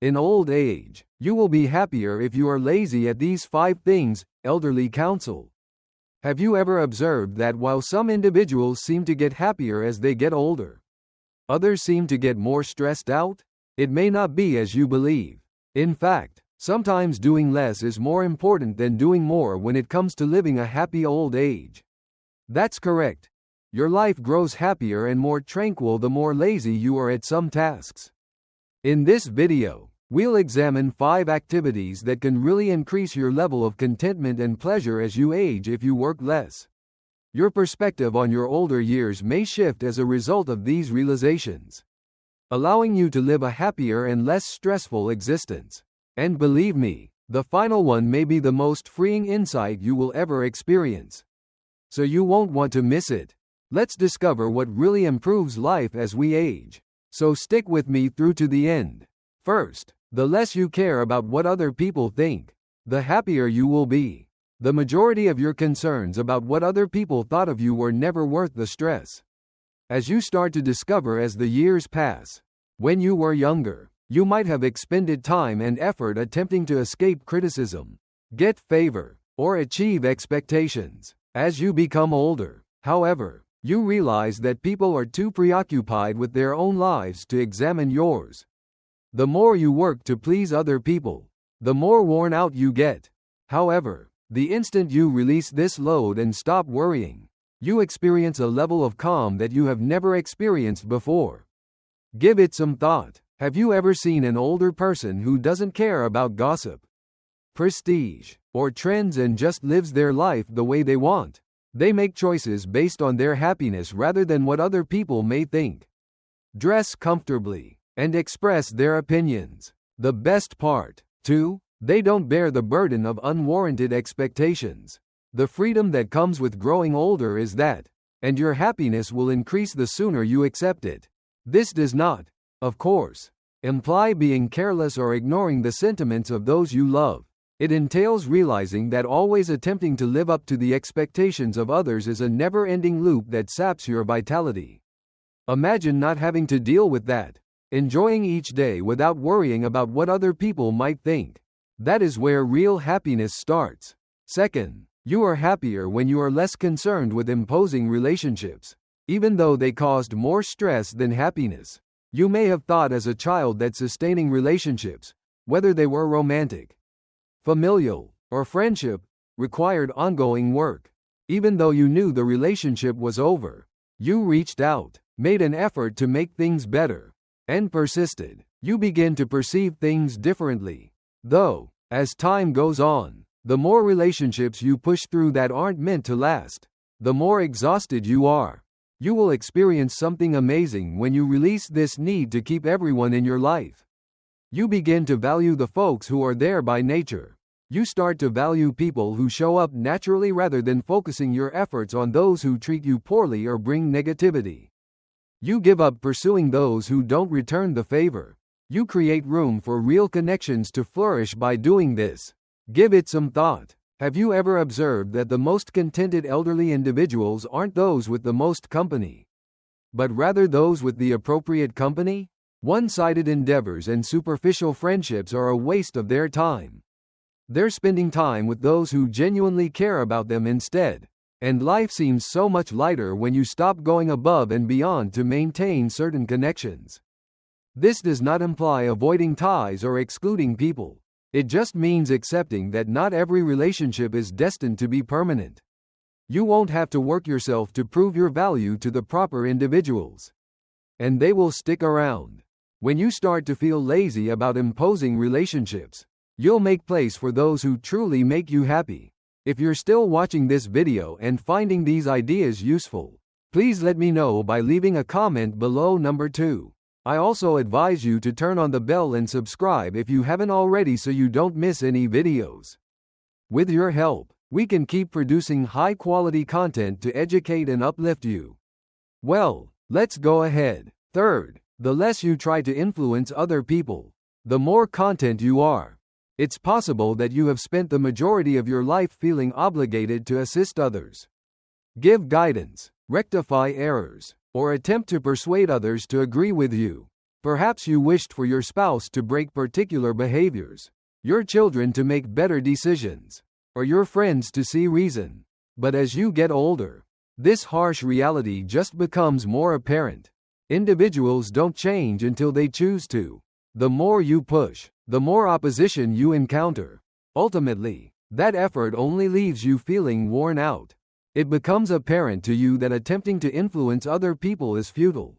In old age, you will be happier if you are lazy at these 5 things, elderly counsel. Have you ever observed that while some individuals seem to get happier as they get older, others seem to get more stressed out? It may not be as you believe. In fact, sometimes doing less is more important than doing more when it comes to living a happy old age. That's correct. Your life grows happier and more tranquil the more lazy you are at some tasks. In this video, we'll examine 5 activities that can really increase your level of contentment and pleasure as you age if you work less. Your perspective on your older years may shift as a result of these realizations, allowing you to live a happier and less stressful existence. And believe me, the final one may be the most freeing insight you will ever experience. So you won't want to miss it. Let's discover what really improves life as we age. So stick with me through to the end. First, the less you care about what other people think, the happier you will be. The majority of your concerns about what other people thought of you were never worth the stress. As you start to discover as the years pass, when you were younger, you might have expended time and effort attempting to escape criticism, get favor, or achieve expectations. As you become older, however, you realize that people are too preoccupied with their own lives to examine yours. The more you work to please other people, the more worn out you get. However, the instant you release this load and stop worrying, you experience a level of calm that you have never experienced before. Give it some thought. Have you ever seen an older person who doesn't care about gossip, prestige, or trends and just lives their life the way they want? They make choices based on their happiness rather than what other people may think. Dress comfortably and express their opinions. The best part, too, they don't bear the burden of unwarranted expectations. The freedom that comes with growing older is that, and your happiness will increase the sooner you accept it. This does not, of course, imply being careless or ignoring the sentiments of those you love. It entails realizing that always attempting to live up to the expectations of others is a never-ending loop that saps your vitality. Imagine not having to deal with that, enjoying each day without worrying about what other people might think. That is where real happiness starts. Second, you are happier when you are less concerned with imposing relationships, even though they caused more stress than happiness. You may have thought as a child that sustaining relationships, whether they were romantic, familial, or friendship, required ongoing work. Even though you knew the relationship was over, you reached out, made an effort to make things better, and persisted. You begin to perceive things differently. Though, as time goes on, the more relationships you push through that aren't meant to last, the more exhausted you are. You will experience something amazing when you release this need to keep everyone in your life. You begin to value the folks who are there by nature. You start to value people who show up naturally rather than focusing your efforts on those who treat you poorly or bring negativity. You give up pursuing those who don't return the favor. You create room for real connections to flourish by doing this. Give it some thought. Have you ever observed that the most contented elderly individuals aren't those with the most company, but rather those with the appropriate company? One-sided endeavors and superficial friendships are a waste of their time. They're spending time with those who genuinely care about them instead. And life seems so much lighter when you stop going above and beyond to maintain certain connections. This does not imply avoiding ties or excluding people. It just means accepting that not every relationship is destined to be permanent. You won't have to work yourself to prove your value to the proper individuals, and they will stick around. When you start to feel lazy about imposing relationships, you'll make place for those who truly make you happy. If you're still watching this video and finding these ideas useful, please let me know by leaving a comment below. Number 2. I also advise you to turn on the bell and subscribe if you haven't already so you don't miss any videos. With your help, we can keep producing high-quality content to educate and uplift you. Well, let's go ahead. Third, the less you try to influence other people, the more content you are. It's possible that you have spent the majority of your life feeling obligated to assist others, give guidance, rectify errors, or attempt to persuade others to agree with you. Perhaps you wished for your spouse to break particular behaviors, your children to make better decisions, or your friends to see reason. But as you get older, this harsh reality just becomes more apparent. Individuals don't change until they choose to. The more you push, the more opposition you encounter. Ultimately, that effort only leaves you feeling worn out. It becomes apparent to you that attempting to influence other people is futile.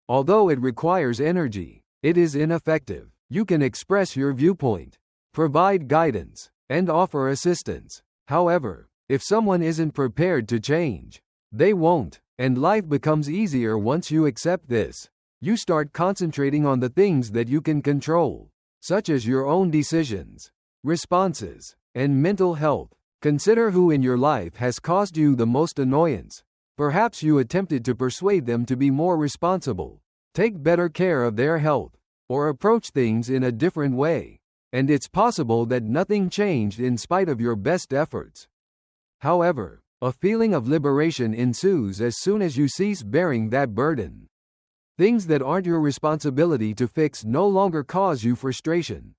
Although it requires energy, it is ineffective. You can express your viewpoint, provide guidance, and offer assistance. However, if someone isn't prepared to change, they won't, and life becomes easier once you accept this. You start concentrating on the things that you can control, such as your own decisions, responses, and mental health. Consider who in your life has caused you the most annoyance. Perhaps you attempted to persuade them to be more responsible, take better care of their health, or approach things in a different way. And it's possible that nothing changed in spite of your best efforts. However, a feeling of liberation ensues as soon as you cease bearing that burden. Things that aren't your responsibility to fix no longer cause you frustration.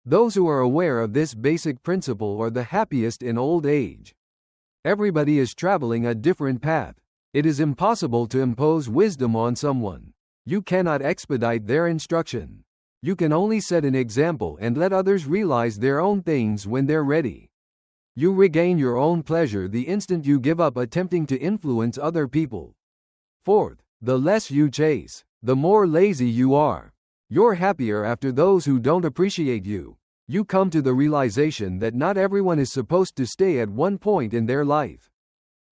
Those who are aware of this basic principle are the happiest in old age. Everybody is traveling a different path. It is impossible to impose wisdom on someone. You cannot expedite their instruction. You can only set an example and let others realize their own things when they're ready. You regain your own pleasure the instant you give up attempting to influence other people. Fourth, the less you chase, the more lazy you are. You're happier after those who don't appreciate you. You come to the realization that not everyone is supposed to stay at one point in their life.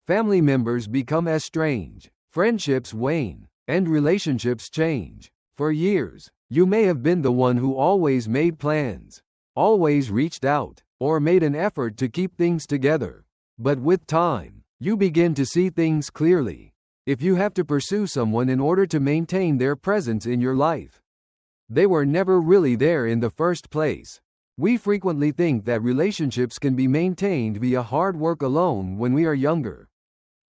Family members become estranged, friendships wane, and relationships change. For years, you may have been the one who always made plans, always reached out, or made an effort to keep things together. But with time, you begin to see things clearly. If you have to pursue someone in order to maintain their presence in your life, they were never really there in the first place. We frequently think that relationships can be maintained via hard work alone when we are younger.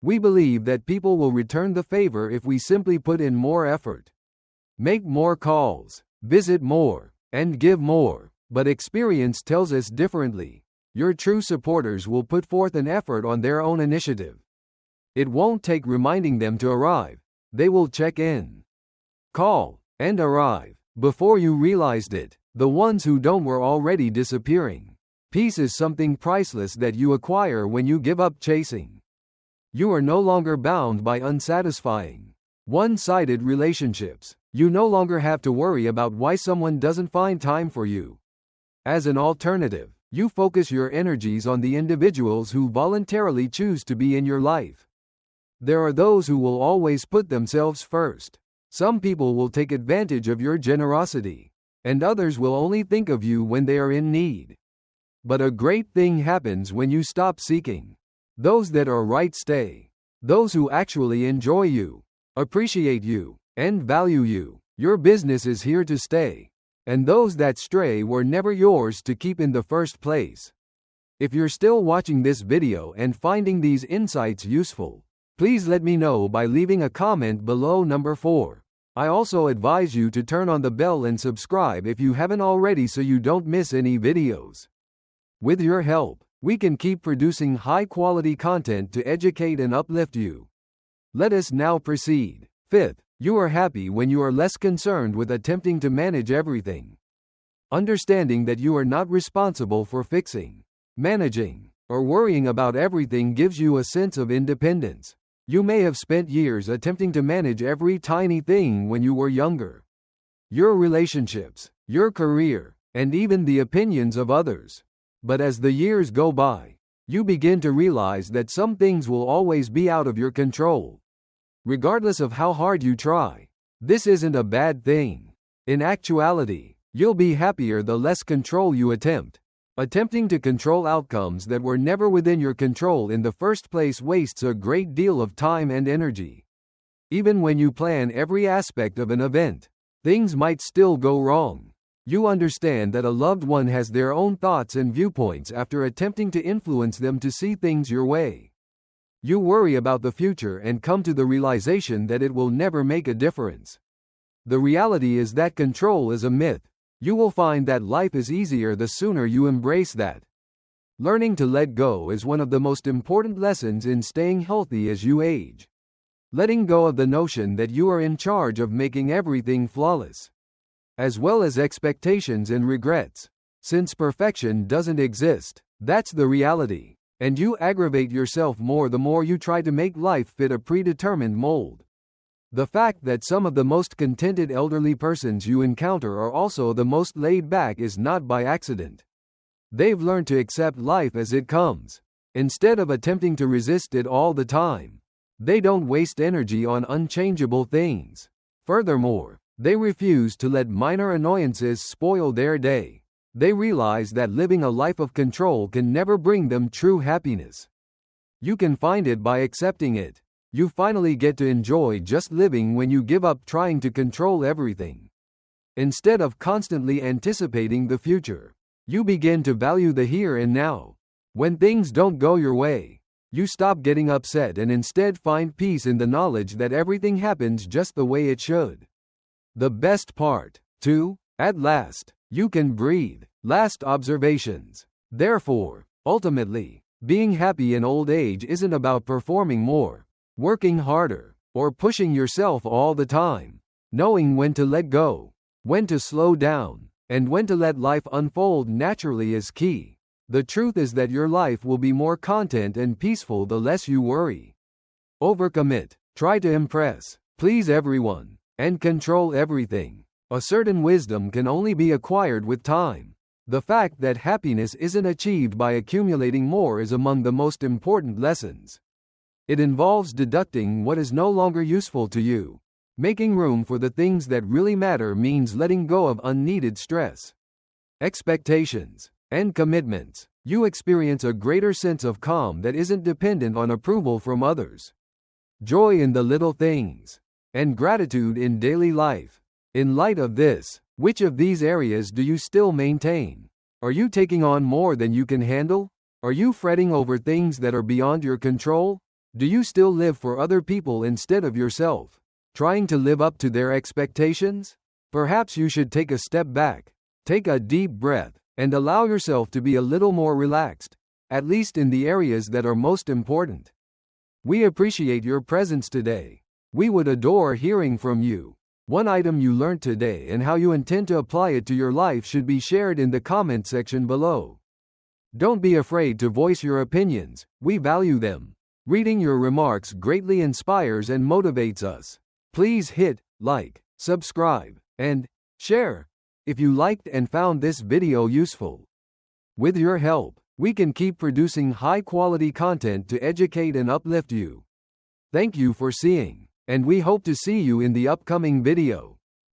We believe that people will return the favor if we simply put in more effort, make more calls, visit more, and give more. But experience tells us differently. Your true supporters will put forth an effort on their own initiative. It won't take reminding them to arrive. They will check in, call, and arrive. Before you realized it, the ones who don't were already disappearing. Peace is something priceless that you acquire when you give up chasing. You are no longer bound by unsatisfying, one-sided relationships. You no longer have to worry about why someone doesn't find time for you. As an alternative, you focus your energies on the individuals who voluntarily choose to be in your life. There are those who will always put themselves first. Some people will take advantage of your generosity, and others will only think of you when they are in need. But a great thing happens when you stop seeking. Those that are right stay. Those who actually enjoy you, appreciate you, and value you. Your business is here to stay. And those that stray were never yours to keep in the first place. If you're still watching this video and finding these insights useful, please let me know by leaving a comment below. Number 4. I also advise you to turn on the bell and subscribe if you haven't already so you don't miss any videos. With your help, we can keep producing high-quality content to educate and uplift you. Let us now proceed. 5th, you are happy when you are less concerned with attempting to manage everything. Understanding that you are not responsible for fixing, managing, or worrying about everything gives you a sense of independence. You may have spent years attempting to manage every tiny thing when you were younger. Your relationships, your career, and even the opinions of others. But as the years go by, you begin to realize that some things will always be out of your control. Regardless of how hard you try, this isn't a bad thing. In actuality, you'll be happier the less control you attempt. Attempting to control outcomes that were never within your control in the first place wastes a great deal of time and energy. Even when you plan every aspect of an event, things might still go wrong. You understand that a loved one has their own thoughts and viewpoints after attempting to influence them to see things your way. You worry about the future and come to the realization that it will never make a difference. The reality is that control is a myth. You will find that life is easier the sooner you embrace that. Learning to let go is one of the most important lessons in staying healthy as you age. Letting go of the notion that you are in charge of making everything flawless, as well as expectations and regrets. Since perfection doesn't exist, that's the reality. And you aggravate yourself more the more you try to make life fit a predetermined mold. The fact that some of the most contented elderly persons you encounter are also the most laid back is not by accident. They've learned to accept life as it comes, instead of attempting to resist it all the time. They don't waste energy on unchangeable things. Furthermore, they refuse to let minor annoyances spoil their day. They realize that living a life of control can never bring them true happiness. You can find it by accepting it. You finally get to enjoy just living when you give up trying to control everything. Instead of constantly anticipating the future, you begin to value the here and now. When things don't go your way, you stop getting upset and instead find peace in the knowledge that everything happens just the way it should. The best part, too, at last, you can breathe. Last observations. Therefore, ultimately, being happy in old age isn't about performing more, working harder, or pushing yourself all the time. Knowing when to let go, when to slow down, and when to let life unfold naturally is key. The truth is that your life will be more content and peaceful the less you worry, overcommit, try to impress, please everyone, and control everything. A certain wisdom can only be acquired with time. The fact that happiness isn't achieved by accumulating more is among the most important lessons. It involves deducting what is no longer useful to you. Making room for the things that really matter means letting go of unneeded stress, expectations, and commitments. You experience a greater sense of calm that isn't dependent on approval from others, joy in the little things, and gratitude in daily life. In light of this, which of these areas do you still maintain? Are you taking on more than you can handle? Are you fretting over things that are beyond your control? Do you still live for other people instead of yourself, trying to live up to their expectations? Perhaps you should take a step back, take a deep breath, and allow yourself to be a little more relaxed, at least in the areas that are most important. We appreciate your presence today. We would adore hearing from you. One item you learned today and how you intend to apply it to your life should be shared in the comment section below. Don't be afraid to voice your opinions, we value them. Reading your remarks greatly inspires and motivates us. Please hit like, subscribe, and share if you liked and found this video useful. With your help, we can keep producing high-quality content to educate and uplift you. Thank you for seeing, and we hope to see you in the upcoming video.